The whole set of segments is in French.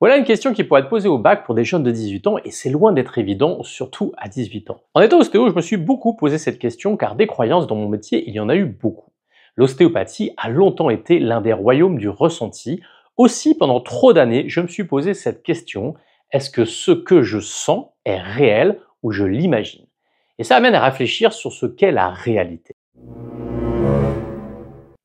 Voilà une question qui pourrait être posée au bac pour des jeunes de 18 ans et c'est loin d'être évident, surtout à 18 ans. En étant ostéo, je me suis beaucoup posé cette question car des croyances dans mon métier, il y en a eu beaucoup. L'ostéopathie a longtemps été l'un des royaumes du ressenti. Aussi, pendant trop d'années, je me suis posé cette question, est-ce que ce que je sens est réel ou je l'imagine? Et ça amène à réfléchir sur ce qu'est la réalité.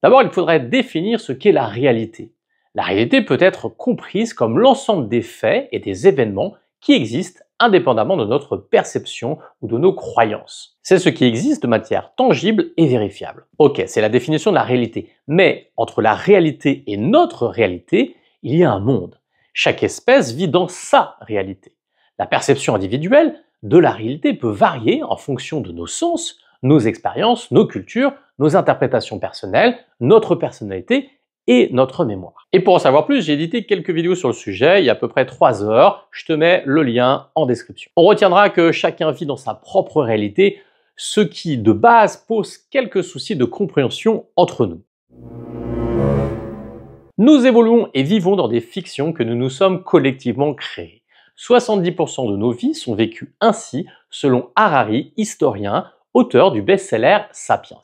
D'abord, il faudrait définir ce qu'est la réalité. La réalité peut être comprise comme l'ensemble des faits et des événements qui existent indépendamment de notre perception ou de nos croyances. C'est ce qui existe de matière tangible et vérifiable. Ok, c'est la définition de la réalité. Mais entre la réalité et notre réalité, il y a un monde. Chaque espèce vit dans sa réalité. La perception individuelle de la réalité peut varier en fonction de nos sens, nos expériences, nos cultures, nos interprétations personnelles, notre personnalité et notre mémoire. Et pour en savoir plus, j'ai édité quelques vidéos sur le sujet, il y a à peu près 3 heures, je te mets le lien en description. On retiendra que chacun vit dans sa propre réalité, ce qui de base pose quelques soucis de compréhension entre nous. Nous évoluons et vivons dans des fictions que nous nous sommes collectivement créées. 70% de nos vies sont vécues ainsi, selon Harari, historien, auteur du best-seller Sapiens.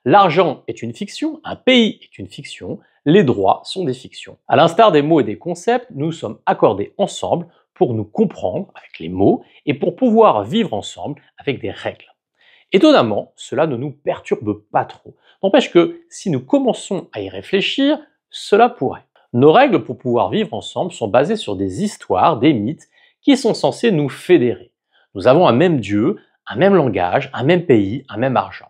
L'argent est une fiction, un pays est une fiction, les droits sont des fictions. À l'instar des mots et des concepts, nous sommes accordés ensemble pour nous comprendre avec les mots et pour pouvoir vivre ensemble avec des règles. Étonnamment, cela ne nous perturbe pas trop. N'empêche que si nous commençons à y réfléchir, cela pourrait. Nos règles pour pouvoir vivre ensemble sont basées sur des histoires, des mythes qui sont censés nous fédérer. Nous avons un même Dieu, un même langage, un même pays, un même argent.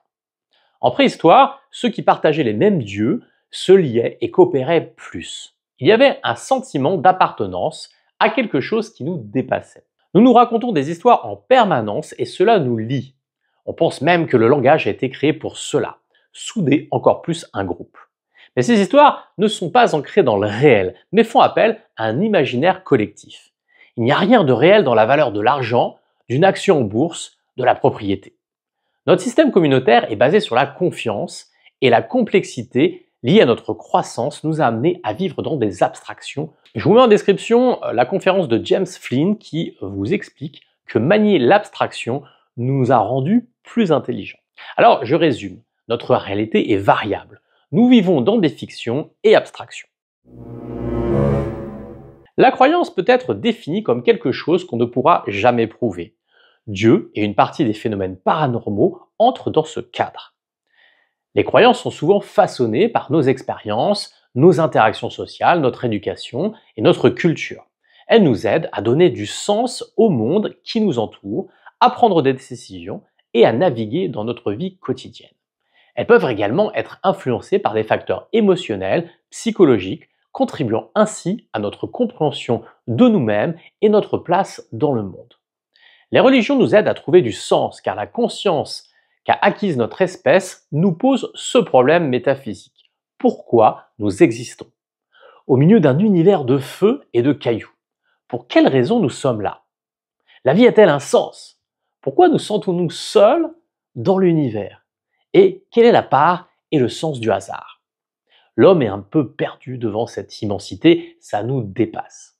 En préhistoire, ceux qui partageaient les mêmes dieux se liaient et coopéraient plus. Il y avait un sentiment d'appartenance à quelque chose qui nous dépassait. Nous nous racontons des histoires en permanence et cela nous lie. On pense même que le langage a été créé pour cela, souder encore plus un groupe. Mais ces histoires ne sont pas ancrées dans le réel, mais font appel à un imaginaire collectif. Il n'y a rien de réel dans la valeur de l'argent, d'une action en bourse, de la propriété. Notre système communautaire est basé sur la confiance et la complexité liée à notre croissance nous a amené à vivre dans des abstractions. Je vous mets en description la conférence de James Flynn qui vous explique que manier l'abstraction nous a rendus plus intelligents. Alors, je résume. Notre réalité est variable. Nous vivons dans des fictions et abstractions. La croyance peut être définie comme quelque chose qu'on ne pourra jamais prouver. Dieu et une partie des phénomènes paranormaux entrent dans ce cadre. Les croyances sont souvent façonnées par nos expériences, nos interactions sociales, notre éducation et notre culture. Elles nous aident à donner du sens au monde qui nous entoure, à prendre des décisions et à naviguer dans notre vie quotidienne. Elles peuvent également être influencées par des facteurs émotionnels, psychologiques, contribuant ainsi à notre compréhension de nous-mêmes et notre place dans le monde. Les religions nous aident à trouver du sens car la conscience qu'a acquise notre espèce nous pose ce problème métaphysique. Pourquoi nous existons? Au milieu d'un univers de feu et de cailloux. Pour quelles raisons nous sommes là? La vie a-t-elle un sens? Pourquoi nous sentons-nous seuls dans l'univers? Et quelle est la part et le sens du hasard? L'homme est un peu perdu devant cette immensité, ça nous dépasse.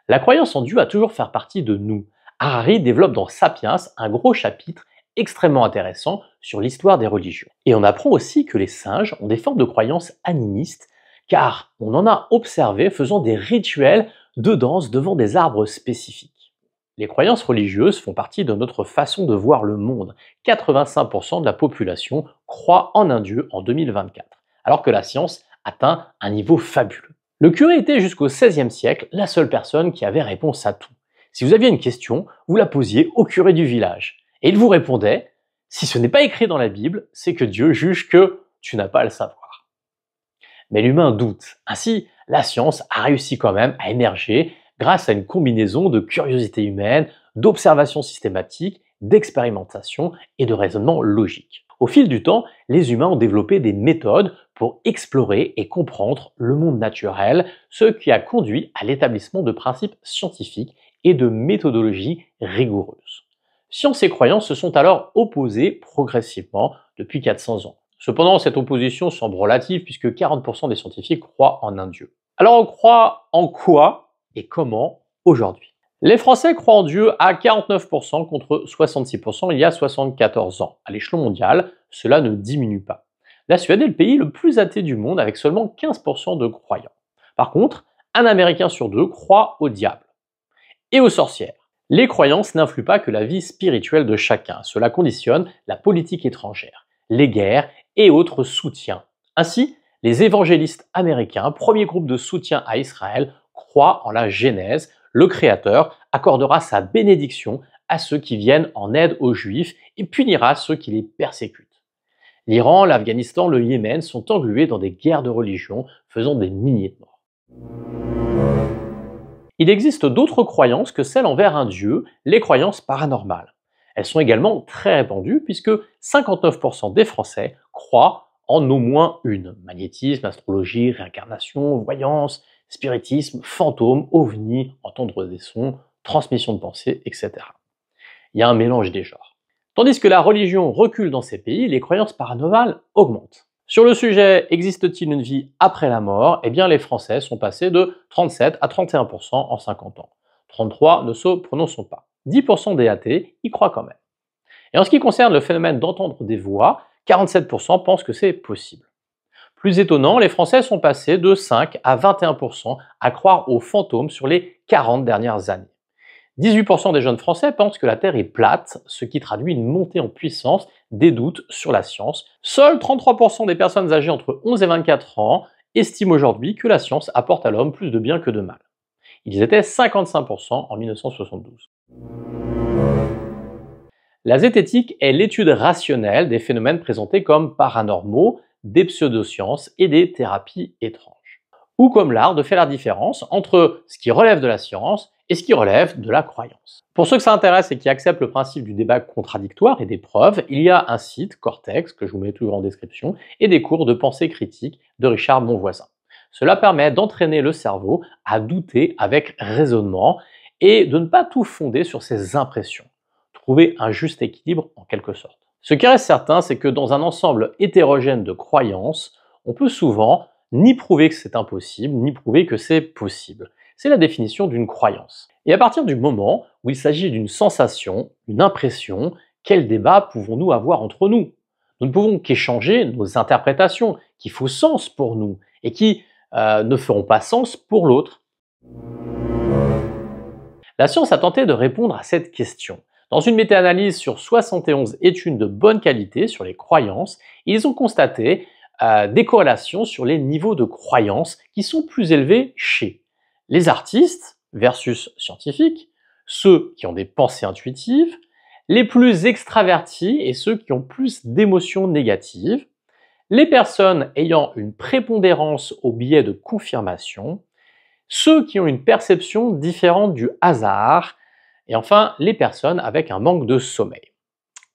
La croyance en Dieu a toujours fait partie de nous. Harari développe dans Sapiens un gros chapitre extrêmement intéressant sur l'histoire des religions. Et on apprend aussi que les singes ont des formes de croyances animistes, car on en a observé faisant des rituels de danse devant des arbres spécifiques. Les croyances religieuses font partie de notre façon de voir le monde. 85% de la population croit en un Dieu en 2024, alors que la science atteint un niveau fabuleux. Le curé était jusqu'au XVIe siècle la seule personne qui avait réponse à tout. Si vous aviez une question, vous la posiez au curé du village. Et il vous répondait, si ce n'est pas écrit dans la Bible, c'est que Dieu juge que tu n'as pas à le savoir. Mais l'humain doute. Ainsi, la science a réussi quand même à émerger grâce à une combinaison de curiosité humaine, d'observation systématique, d'expérimentation et de raisonnement logique. Au fil du temps, les humains ont développé des méthodes pour explorer et comprendre le monde naturel, ce qui a conduit à l'établissement de principes scientifiques et de méthodologies rigoureuses. Science et croyance se sont alors opposées progressivement depuis 400 ans. Cependant, cette opposition semble relative puisque 40% des scientifiques croient en un Dieu. Alors on croit en quoi et comment aujourd'hui? Les Français croient en Dieu à 49% contre 66% il y a 74 ans. À l'échelon mondial, cela ne diminue pas. La Suède est le pays le plus athée du monde avec seulement 15% de croyants. Par contre, un Américain sur deux croit au diable et aux sorcières. Les croyances n'influent pas que la vie spirituelle de chacun. Cela conditionne la politique étrangère, les guerres et autres soutiens. Ainsi, les évangélistes américains, premier groupe de soutien à Israël, croient en la Genèse. Le Créateur accordera sa bénédiction à ceux qui viennent en aide aux Juifs et punira ceux qui les persécutent. L'Iran, l'Afghanistan, le Yémen sont englués dans des guerres de religion, faisant des milliers de morts. Il existe d'autres croyances que celles envers un dieu, les croyances paranormales. Elles sont également très répandues puisque 59% des Français croient en au moins une. Magnétisme, astrologie, réincarnation, voyance, spiritisme, fantômes, ovnis, entendre des sons, transmission de pensée, etc. Il y a un mélange des genres. Tandis que la religion recule dans ces pays, les croyances paranormales augmentent. Sur le sujet, existe-t-il une vie après la mort? Eh bien, les Français sont passés de 37 à 31% en 50 ans. 33 ne se prononçons pas. 10% des athées y croient quand même. Et en ce qui concerne le phénomène d'entendre des voix, 47% pensent que c'est possible. Plus étonnant, les Français sont passés de 5 à 21% à croire aux fantômes sur les 40 dernières années. 18% des jeunes Français pensent que la Terre est plate, ce qui traduit une montée en puissance des doutes sur la science. Seuls 33% des personnes âgées entre 11 et 24 ans estiment aujourd'hui que la science apporte à l'homme plus de bien que de mal. Ils étaient 55% en 1972. La zététique est l'étude rationnelle des phénomènes présentés comme paranormaux, des pseudosciences et des thérapies étranges. Ou comme l'art de faire la différence entre ce qui relève de la science et ce qui relève de la croyance. Pour ceux que ça intéresse et qui acceptent le principe du débat contradictoire et des preuves, il y a un site, Cortex, que je vous mets toujours en description, et des cours de pensée critique de Richard Monvoisin. Cela permet d'entraîner le cerveau à douter avec raisonnement et de ne pas tout fonder sur ses impressions. Trouver un juste équilibre en quelque sorte. Ce qui reste certain, c'est que dans un ensemble hétérogène de croyances, on peut souvent ni prouver que c'est impossible, ni prouver que c'est possible. C'est la définition d'une croyance. Et à partir du moment où il s'agit d'une sensation, une impression, quel débat pouvons-nous avoir entre nous? Nous ne pouvons qu'échanger nos interprétations qui font sens pour nous et qui ne feront pas sens pour l'autre. La science a tenté de répondre à cette question. Dans une méta-analyse sur 71 études de bonne qualité sur les croyances, ils ont constaté des corrélations sur les niveaux de croyances qui sont plus élevés chez les artistes versus scientifiques, ceux qui ont des pensées intuitives, les plus extravertis et ceux qui ont plus d'émotions négatives, les personnes ayant une prépondérance au biais de confirmation, ceux qui ont une perception différente du hasard, et enfin les personnes avec un manque de sommeil.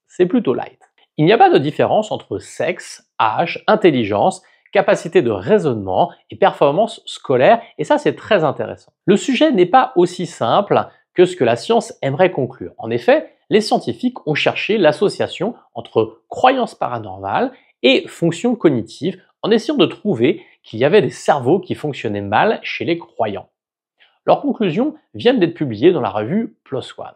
C'est plutôt light. Il n'y a pas de différence entre sexe, âge, intelligence, capacité de raisonnement et performance scolaire, et ça c'est très intéressant. Le sujet n'est pas aussi simple que ce que la science aimerait conclure. En effet, les scientifiques ont cherché l'association entre croyances paranormales et fonctions cognitives en essayant de trouver qu'il y avait des cerveaux qui fonctionnaient mal chez les croyants. Leurs conclusions viennent d'être publiées dans la revue PLOS ONE.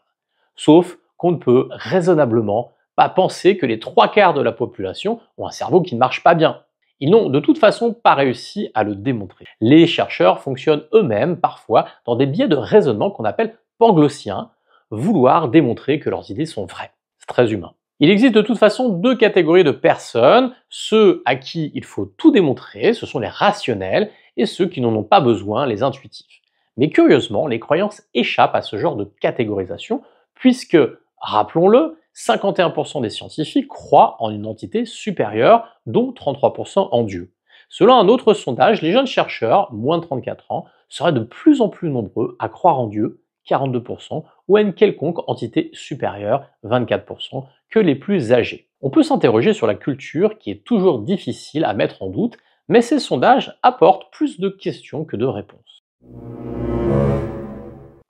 Sauf qu'on ne peut raisonnablement pas penser que les 3/4 de la population ont un cerveau qui ne marche pas bien. Ils n'ont de toute façon pas réussi à le démontrer. Les chercheurs fonctionnent eux-mêmes parfois dans des biais de raisonnement qu'on appelle panglossiens, vouloir démontrer que leurs idées sont vraies. C'est très humain. Il existe de toute façon deux catégories de personnes, ceux à qui il faut tout démontrer, ce sont les rationnels, et ceux qui n'en ont pas besoin, les intuitifs. Mais curieusement, les croyances échappent à ce genre de catégorisation, puisque, rappelons-le, 51% des scientifiques croient en une entité supérieure, dont 33% en Dieu. Selon un autre sondage, les jeunes chercheurs, moins de 34 ans, seraient de plus en plus nombreux à croire en Dieu, 42%, ou à une quelconque entité supérieure, 24%, que les plus âgés. On peut s'interroger sur la culture qui est toujours difficile à mettre en doute, mais ces sondages apportent plus de questions que de réponses.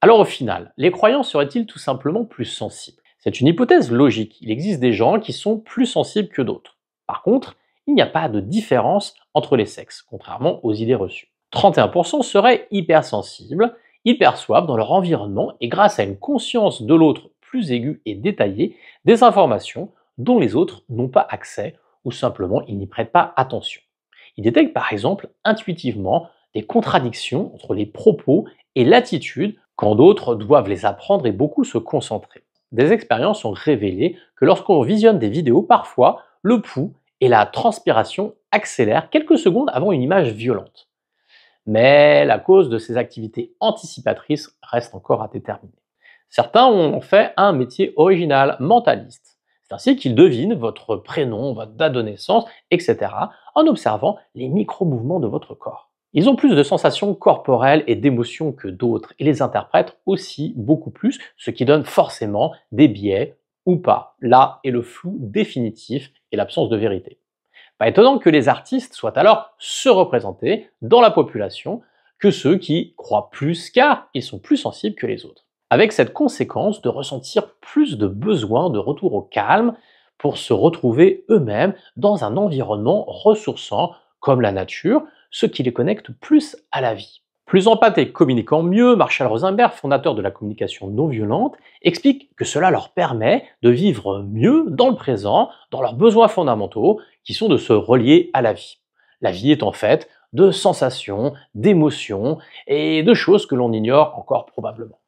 Alors au final, les croyants seraient-ils tout simplement plus sensibles? C'est une hypothèse logique, il existe des gens qui sont plus sensibles que d'autres. Par contre, il n'y a pas de différence entre les sexes, contrairement aux idées reçues. 31% seraient hypersensibles, ils perçoivent dans leur environnement et grâce à une conscience de l'autre plus aiguë et détaillée, des informations dont les autres n'ont pas accès ou simplement ils n'y prêtent pas attention. Ils détectent par exemple intuitivement des contradictions entre les propos et l'attitude quand d'autres doivent les apprendre et beaucoup se concentrer. Des expériences ont révélé que lorsqu'on visionne des vidéos, parfois le pouls et la transpiration accélèrent quelques secondes avant une image violente. Mais la cause de ces activités anticipatrices reste encore à déterminer. Certains ont fait un métier original, mentaliste. C'est ainsi qu'ils devinent votre prénom, votre date de naissance, etc. en observant les micro-mouvements de votre corps. Ils ont plus de sensations corporelles et d'émotions que d'autres et les interprètent aussi beaucoup plus, ce qui donne forcément des biais ou pas. Là est le flou définitif et l'absence de vérité. Pas étonnant que les artistes soient alors surreprésentés dans la population que ceux qui croient plus car ils sont plus sensibles que les autres. Avec cette conséquence de ressentir plus de besoin de retour au calme pour se retrouver eux-mêmes dans un environnement ressourçant comme la nature, ce qui les connecte plus à la vie. Plus empathes et communiquant mieux, Marshall Rosenberg, fondateur de la communication non violente, explique que cela leur permet de vivre mieux dans le présent, dans leurs besoins fondamentaux, qui sont de se relier à la vie. La vie est en fait de sensations, d'émotions et de choses que l'on ignore encore probablement.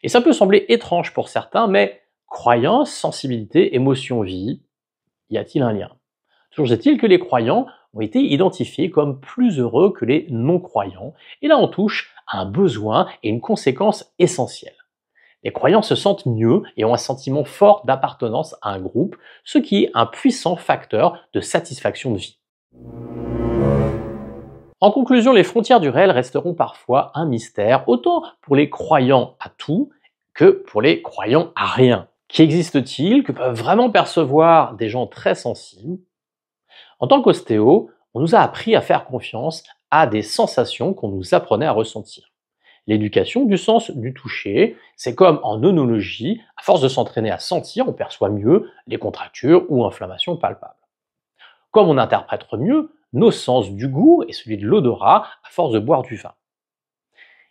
Et ça peut sembler étrange pour certains, mais croyance, sensibilité, émotion, vie, y a-t-il un lien? Toujours est-il que les croyants ont été identifiés comme plus heureux que les non-croyants, et là on touche à un besoin et une conséquence essentielle. Les croyants se sentent mieux et ont un sentiment fort d'appartenance à un groupe, ce qui est un puissant facteur de satisfaction de vie. En conclusion, les frontières du réel resteront parfois un mystère, autant pour les croyants à tout que pour les croyants à rien. Qu'existe-t-il que peuvent vraiment percevoir des gens très sensibles? En tant qu'ostéo, on nous a appris à faire confiance à des sensations qu'on nous apprenait à ressentir. L'éducation du sens du toucher, c'est comme en œnologie, à force de s'entraîner à sentir, on perçoit mieux les contractures ou inflammations palpables. Comme on interprète mieux nos sens du goût et celui de l'odorat à force de boire du vin.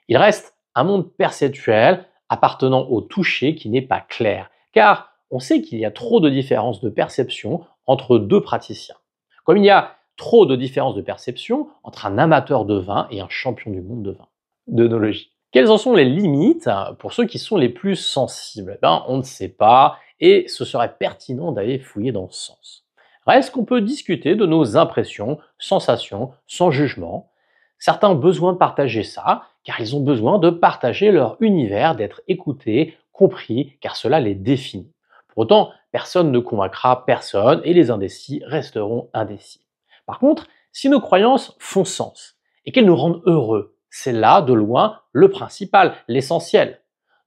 Il reste un monde perceptuel appartenant au toucher qui n'est pas clair, car on sait qu'il y a trop de différences de perception entre deux praticiens. Comme il y a trop de différences de perception entre un amateur de vin et un champion du monde de vin, d'œnologie. Quelles en sont les limites pour ceux qui sont les plus sensibles? On ne sait pas et ce serait pertinent d'aller fouiller dans ce sens. Reste qu'on peut discuter de nos impressions, sensations, sans jugement. Certains ont besoin de partager ça, car ils ont besoin de partager leur univers, d'être écoutés, compris, car cela les définit. Pour autant, personne ne convaincra personne et les indécis resteront indécis. Par contre, si nos croyances font sens et qu'elles nous rendent heureux, c'est là, de loin, le principal, l'essentiel.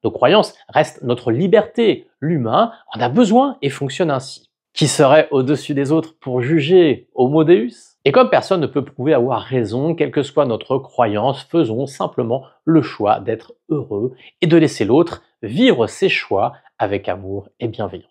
Nos croyances restent notre liberté. L'humain en a besoin et fonctionne ainsi. Qui serait au-dessus des autres pour juger? Homo Deus? Et comme personne ne peut prouver avoir raison, quelle que soit notre croyance, faisons simplement le choix d'être heureux et de laisser l'autre vivre ses choix avec amour et bienveillance.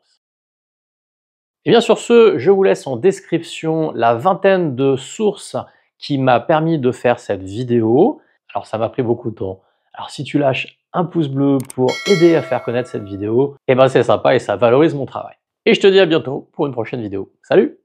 Et bien sur ce, je vous laisse en description la vingtaine de sources qui m'a permis de faire cette vidéo. Alors ça m'a pris beaucoup de temps. Alors si tu lâches un pouce bleu pour aider à faire connaître cette vidéo, eh ben c'est sympa et ça valorise mon travail. Et je te dis à bientôt pour une prochaine vidéo. Salut!